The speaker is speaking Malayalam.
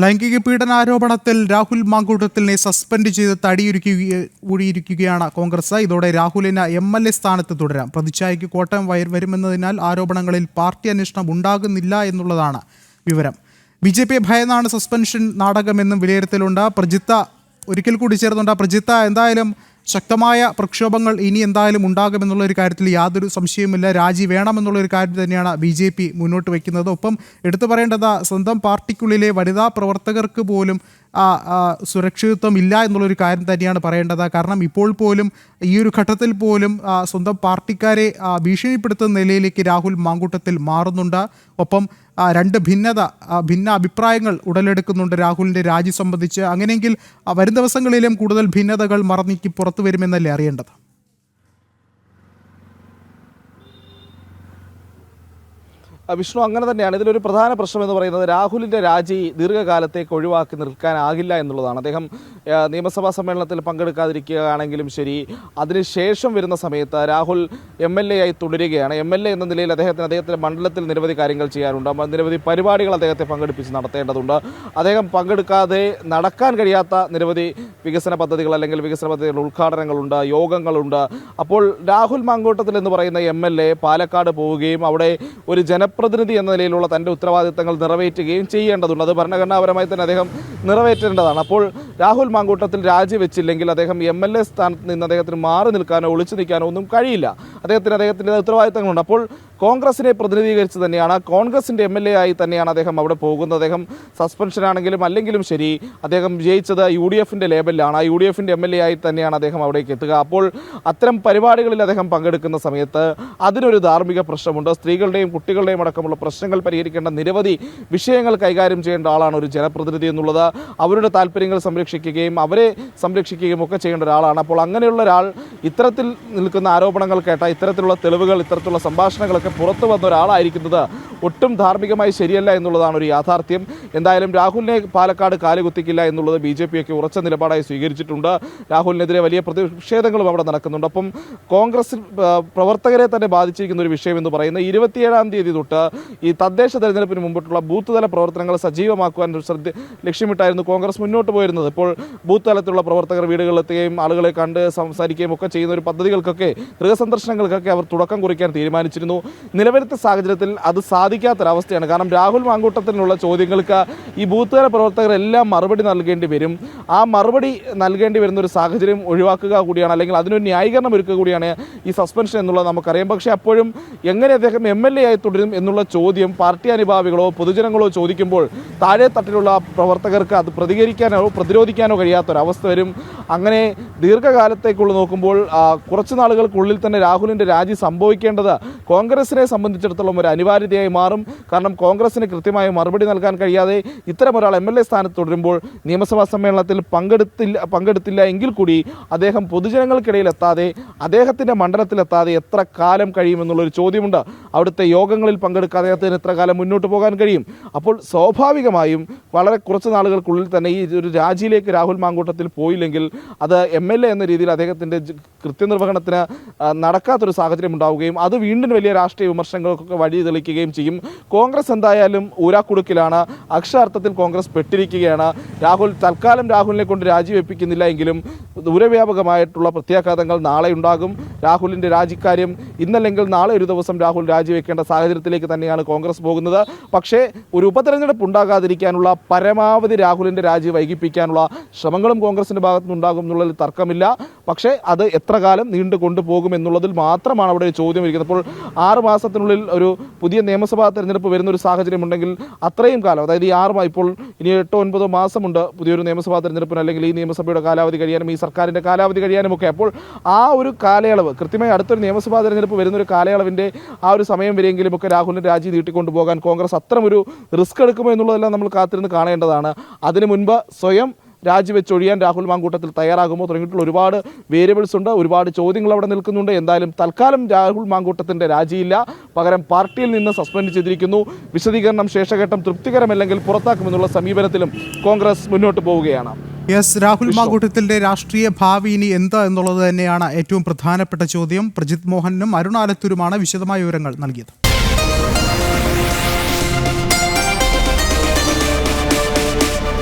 ലൈംഗിക പീഡനാരോപണത്തിൽ രാഹുൽ മാങ്കൂട്ടത്തിലിനെ സസ്പെൻഡ് ചെയ്ത് തടിയൊരുക്കുകയാണ് കോൺഗ്രസ്. ഇതോടെ രാഹുലിന് MLA സ്ഥാനത്ത് തുടരാം. പ്രതിച്ഛായയ്ക്ക് കോട്ടയം വരുമെന്നതിനാൽ ആരോപണങ്ങളിൽ പാർട്ടി അന്വേഷണം ഉണ്ടാകുന്നില്ല എന്നുള്ളതാണ് വിവരം. BJP ഭയന്നാണ് suspension നാടകമെന്നും വിലയിരുത്തലുണ്ട്. പ്രജിത്ത ഒരിക്കൽ കൂടി ചേർന്നുണ്ട്. പ്രജിത്ത, എന്തായാലും ശക്തമായ പ്രക്ഷോഭങ്ങൾ ഇനി എന്തായാലും ഉണ്ടാകുമെന്നുള്ളൊരു കാര്യത്തിൽ യാതൊരു സംശയവുമില്ല. രാജി വേണമെന്നുള്ളൊരു കാര്യം തന്നെയാണ് BJP മുന്നോട്ട് വയ്ക്കുന്നത്. ഒപ്പം എടുത്തു പറയേണ്ടത്, സ്വന്തം പാർട്ടിക്കുള്ളിലെ വനിതാ പ്രവർത്തകർക്ക് പോലും സുരക്ഷിതത്വം ഇല്ല എന്നുള്ളൊരു കാര്യം തന്നെയാണ് പറയേണ്ടത്. കാരണം ഇപ്പോൾ പോലും ഈ ഒരു ഘട്ടത്തിൽ പോലും സ്വന്തം പാർട്ടിക്കാരെ ഭീഷണിപ്പെടുത്തുന്ന നിലയിലേക്ക് രാഹുൽ മാങ്കൂട്ടത്തിൽ മാറുന്നുണ്ട്. ഒപ്പം രണ്ട് ഭിന്ന അഭിപ്രായങ്ങൾ ഉടലെടുക്കുന്നുണ്ട് രാഹുലിൻ്റെ രാജി സംബന്ധിച്ച്. അങ്ങനെയെങ്കിൽ വരും ദിവസങ്ങളിലും കൂടുതൽ ഭിന്നതകൾ മറനീക്കി പുറത്തു വരുമെന്നല്ലേ അറിയേണ്ടത്? വിഷ്ണു, അങ്ങനെ തന്നെയാണ്. ഇതിലൊരു പ്രധാന പ്രശ്നം എന്ന് പറയുന്നത് രാഹുലിൻ്റെ രാജി ദീർഘകാലത്തേക്ക് ഒഴിവാക്കി നിൽക്കാനാകില്ല എന്നുള്ളതാണ്. അദ്ദേഹം നിയമസഭാ സമ്മേളനത്തിൽ പങ്കെടുക്കാതിരിക്കുകയാണെങ്കിലും ശരി, അതിനുശേഷം വരുന്ന സമയത്ത് രാഹുൽ MLA ആയി തുടരുകയാണ്. MLA എന്ന നിലയിൽ അദ്ദേഹത്തിൻ്റെ മണ്ഡലത്തിൽ നിരവധി കാര്യങ്ങൾ ചെയ്യാനുണ്ട്. നിരവധി പരിപാടികൾ അദ്ദേഹത്തെ പങ്കെടുപ്പിച്ച് നടത്തേണ്ടതുണ്ട്. അദ്ദേഹം പങ്കെടുക്കാതെ നടക്കാൻ കഴിയാത്ത നിരവധി വികസന പദ്ധതികൾ അല്ലെങ്കിൽ വികസന പദ്ധതികളുടെ ഉദ്ഘാടനങ്ങളുണ്ട്, യോഗങ്ങളുണ്ട്. അപ്പോൾ രാഹുൽ മാങ്കൂട്ടത്തിൽ എന്ന് പറയുന്ന MLA പാലക്കാട് പോവുകയും അവിടെ ഒരു പ്രതിനിധി എന്ന നിലയിലുള്ള തൻ്റെ ഉത്തരവാദിത്തങ്ങൾ നിറവേറ്റുകയും ചെയ്യേണ്ടതുണ്ട്. അത് ഭരണഘടനാപരമായി തന്നെ അദ്ദേഹം നിറവേറ്റേണ്ടതാണ്. അപ്പോൾ രാഹുൽ മാങ്കൂട്ടത്തിൽ രാജിവെച്ചില്ലെങ്കിൽ അദ്ദേഹം MLA സ്ഥാനത്ത് നിന്ന് അദ്ദേഹത്തിന് മാറി നിൽക്കാനോ ഒളിച്ചു നിൽക്കാനോ ഒന്നും കഴിയില്ല. അദ്ദേഹത്തിൻ്റെ ഉത്തരവാദിത്തങ്ങളുണ്ട്. അപ്പോൾ കോൺഗ്രസിനെ പ്രതിനിധീകരിച്ച് തന്നെയാണ്, കോൺഗ്രസിൻ്റെ MLA ആയി തന്നെയാണ് അദ്ദേഹം അവിടെ പോകുന്നത്. അദ്ദേഹം സസ്പെൻഷനാണെങ്കിലും അല്ലെങ്കിലും ശരി, അദ്ദേഹം വിജയിച്ചത് UDFൻ്റെ ലേബലിലാണ്. ആ UDFൻ്റെ MLA ആയി തന്നെയാണ് അദ്ദേഹം അവിടേക്ക് എത്തുക. അപ്പോൾ അത്തരം പരിപാടികളിൽ അദ്ദേഹം പങ്കെടുക്കുന്ന സമയത്ത് അതിനൊരു ധാർമ്മിക പ്രശ്നമുണ്ട്. സ്ത്രീകളുടെയും കുട്ടികളുടെയും അടക്കമുള്ള പ്രശ്നങ്ങൾ പരിഹരിക്കേണ്ട നിരവധി വിഷയങ്ങൾ കൈകാര്യം ചെയ്യേണ്ട ആളാണ് ഒരു ജനപ്രതിനിധി എന്നുള്ളത്. അവരുടെ താല്പര്യങ്ങൾ സംരക്ഷിക്കുകയും അവരെ സംരക്ഷിക്കുകയും ഒക്കെ ചെയ്യേണ്ട ഒരാളാണ്. അപ്പോൾ അങ്ങനെയുള്ള ഒരാൾ ഇത്തരത്തിൽ നിൽക്കുന്ന ആരോപണങ്ങൾ കേട്ട, ഇത്തരത്തിലുള്ള തെളിവുകൾ, ഇത്തരത്തിലുള്ള സംഭാഷണങ്ങളൊക്കെ പുറത്തു വന്ന ഒരാളായിരിക്കുന്നത് ഒട്ടും ധാർമ്മികമായി ശരിയല്ല എന്നുള്ളതാണ് ഒരു യാഥാർത്ഥ്യം. എന്തായാലും രാഹുലിനെ പാലക്കാട് കാലുകുത്തിക്കില്ല എന്നുള്ളത് BJP ഒക്കെ ഉറച്ച നിലപാടായി സ്വീകരിച്ചിട്ടുണ്ട്. രാഹുലിനെതിരെ വലിയ പ്രതിഷേധങ്ങളും അവിടെ നടക്കുന്നുണ്ട്. അപ്പം കോൺഗ്രസ് പ്രവർത്തകരെ തന്നെ ബാധിച്ചിരിക്കുന്ന ഒരു വിഷയം എന്ന് പറയുന്നത് 27-ാം തീയതി തൊട്ട് ഈ തദ്ദേശ തെരഞ്ഞെടുപ്പിന് മുമ്പിട്ടുള്ള ബൂത്ത് തല പ്രവർത്തനങ്ങൾ സജീവമാക്കുവാൻ ലക്ഷ്യമിട്ടായിരുന്നു കോൺഗ്രസ് മുന്നോട്ട് പോയിരുന്നത്. ഇപ്പോൾ ബൂത്ത് തലത്തിലുള്ള പ്രവർത്തകർ വീടുകളിലെത്തുകയും ആളുകളെ കണ്ട് സംസാരിക്കുകയും ഒക്കെ ചെയ്യുന്ന ഒരു പദ്ധതികൾക്കൊക്കെ, ഗൃഹസന്ദർശനങ്ങൾക്കൊക്കെ അവർ തുടക്കം കുറിക്കാൻ തീരുമാനിച്ചിരുന്നു. നിലവിലത്തെ സാഹചര്യത്തിൽ അത് സാധിക്കാത്തൊരവസ്ഥയാണ്. കാരണം രാഹുൽ മാങ്കൂട്ടത്തിനുള്ള ചോദ്യങ്ങൾക്ക് ഈ ബൂത്ത് തല പ്രവർത്തകരെല്ലാം മറുപടി നൽകേണ്ടി വരും. ആ മറുപടി നൽകേണ്ടി വരുന്ന ഒരു സാഹചര്യം ഒഴിവാക്കുക കൂടിയാണ്, അല്ലെങ്കിൽ അതിനൊരു ന്യായീകരണം ഒരുക്കുക കൂടിയാണ് ഈ സസ്പെൻഷൻ എന്നുള്ളത് നമുക്കറിയാം. പക്ഷേ അപ്പോഴും എങ്ങനെ അദ്ദേഹം MLA ആയി തുടരും എന്നുള്ള ചോദ്യം പാർട്ടി അനുഭാവികളോ പൊതുജനങ്ങളോ ചോദിക്കുമ്പോൾ താഴെ തട്ടിലുള്ള പ്രവർത്തകർക്ക് അത് പ്രതിരോധിക്കാനോ കഴിയാത്തൊരവസ്ഥ വരും. അങ്ങനെ ദീർഘകാലത്തേക്കുള്ള നോക്കുമ്പോൾ കുറച്ച് നാളുകൾക്കുള്ളിൽ തന്നെ രാഹുലിൻ്റെ രാജി സംഭവിക്കേണ്ടത് കോൺഗ്രസിനെ സംബന്ധിച്ചിടത്തോളം ഒരു അനിവാര്യതയായി മാറും. കാരണം കോൺഗ്രസിന് കൃത്യമായ മറുപടി നൽകാൻ കഴിയാതെ ഇത്തരം ഒരാൾ MLA സ്ഥാനത്ത് തുടരുമ്പോൾ നിയമസഭാ സമ്മേളനത്തിൽ പങ്കെടുത്തില്ല എങ്കിൽ കൂടി അദ്ദേഹം പൊതുജനങ്ങൾക്കിടയിൽ എത്താതെ, അദ്ദേഹത്തിൻ്റെ മണ്ഡലത്തിലെത്താതെ എത്ര കാലം കഴിയുമെന്നുള്ളൊരു ചോദ്യമുണ്ട്. അവിടുത്തെ യോഗങ്ങളിൽ പങ്കെടുക്കാതെ അദ്ദേഹത്തിന് എത്ര കാലം മുന്നോട്ട് പോകാൻ കഴിയും? അപ്പോൾ സ്വാഭാവികമായും വളരെ കുറച്ച് നാളുകൾക്കുള്ളിൽ തന്നെ ഈ ഒരു രാജിയിലേക്ക് രാഹുൽ മാങ്കൂട്ടത്തിൽ പോയില്ലെങ്കിൽ അത് MLA എന്ന രീതിയിൽ അദ്ദേഹത്തിൻ്റെ കൃത്യനിർവഹണത്തിന് നടക്കാത്തൊരു സാഹചര്യം ഉണ്ടാവുകയും അത് വീണ്ടും വലിയ രാഷ്ട്രീയ വിമർശനങ്ങൾക്കൊക്കെ വഴി തെളിക്കുകയും ചെയ്യും. കോൺഗ്രസ് എന്തായാലും ഊരാക്കുടുക്കിലാണ്. അക്ഷരാർത്ഥത്തിൽ കോൺഗ്രസ് പെട്ടിരിക്കുകയാണ്. തൽക്കാലം രാഹുലിനെ കൊണ്ട് രാജിവെപ്പിക്കുന്നില്ല എങ്കിലും ദൂരവ്യാപകമായിട്ടുള്ള പ്രത്യാഘാതങ്ങൾ നാളെ ഉണ്ടാകും. രാഹുലിൻ്റെ രാജിക്കാര്യം ഇന്നല്ലെങ്കിൽ നാളെ ഒരു ദിവസം രാഹുൽ രാജിവെക്കേണ്ട സാഹചര്യത്തിലേക്ക് തന്നെയാണ് കോൺഗ്രസ് പോകുന്നത്. പക്ഷേ ഒരു ഉപതെരഞ്ഞെടുപ്പ് ഉണ്ടാകാതിരിക്കാനുള്ള, പരമാവധി രാഹുലിൻ്റെ രാജി വൈകിപ്പിക്കാനുള്ള ശ്രമങ്ങളും കോൺഗ്രസിൻ്റെ ഭാഗത്തുനിന്നുണ്ടാകും എന്നുള്ളതിൽ തർക്കമില്ല. പക്ഷേ അത് എത്ര കാലം നീണ്ടു കൊണ്ടുപോകും എന്നുള്ളതിൽ മാത്രമാണ് അവിടെ ചോദ്യം ഇരിക്കുന്നത്. അപ്പോൾ 6 മാസത്തിനുള്ളിൽ ഒരു പുതിയ നിയമസഭാ തെരഞ്ഞെടുപ്പ് വരുന്ന ഒരു സാഹചര്യം ഉണ്ടെങ്കിൽ അത്രയും കാലം, അതായത് ഈ 6 ഇപ്പോൾ ഇനി 8-9 മാസമുണ്ട് പുതിയൊരു നിയമസഭാ തെരഞ്ഞെടുപ്പിന്, അല്ലെങ്കിൽ ഈ നിയമസഭയുടെ കാലാവധി കഴിയാനും ഈ സർക്കാരിൻ്റെ കാലാവധി കഴിയാനുമൊക്കെ. അപ്പോൾ ആ ഒരു കാലയളവ്, കൃത്യമായി അടുത്തൊരു നിയമസഭാ തെരഞ്ഞെടുപ്പ് വരുന്നൊരു കാലയളവിൻ്റെ ആ ഒരു സമയം വരെയെങ്കിലും ഒക്കെ രാഹുലിൻ്റെ രാജി നീട്ടിക്കൊണ്ടുപോകാൻ കോൺഗ്രസ് അത്തരമൊരു റിസ്ക് എടുക്കുമോ എന്നുള്ളതെല്ലാം നമ്മൾ കാത്തിരുന്ന് കാണേണ്ടതാണ്. അതിനു മുൻപ് സ്വയം രാജിവെച്ചൊഴിയാൻ രാഹുൽ മാങ്കൂട്ടത്തിൽ തയ്യാറാകുമോ തുടങ്ങിയിട്ടുള്ള ഒരുപാട് വേരിയബിൾസ് ഉണ്ട്, ഒരുപാട് ചോദ്യങ്ങൾ അവിടെ നിൽക്കുന്നുണ്ട്. എന്തായാലും തൽക്കാലം രാഹുൽ മാങ്കൂട്ടത്തിൻ്റെ രാജിയില്ല, പകരം പാർട്ടിയിൽ നിന്ന് സസ്പെൻഡ് ചെയ്തിരിക്കുന്നു. വിശദീകരണം ശേഷഘട്ടം തൃപ്തികരമല്ലെങ്കിൽ പുറത്താക്കുമെന്നുള്ള സമീപനത്തിലും കോൺഗ്രസ് മുന്നോട്ട് പോവുകയാണ്. രാഹുൽ മാങ്കൂട്ടത്തിൻ്റെ രാഷ്ട്രീയ ഭാവി ഇനി എന്താ എന്നുള്ളത് തന്നെയാണ് ഏറ്റവും പ്രധാനപ്പെട്ട ചോദ്യം. പ്രജിത് മോഹനും അരുൺ ആലത്തൂരുമാണ് വിശദമായ വിവരങ്ങൾ നൽകിയത്.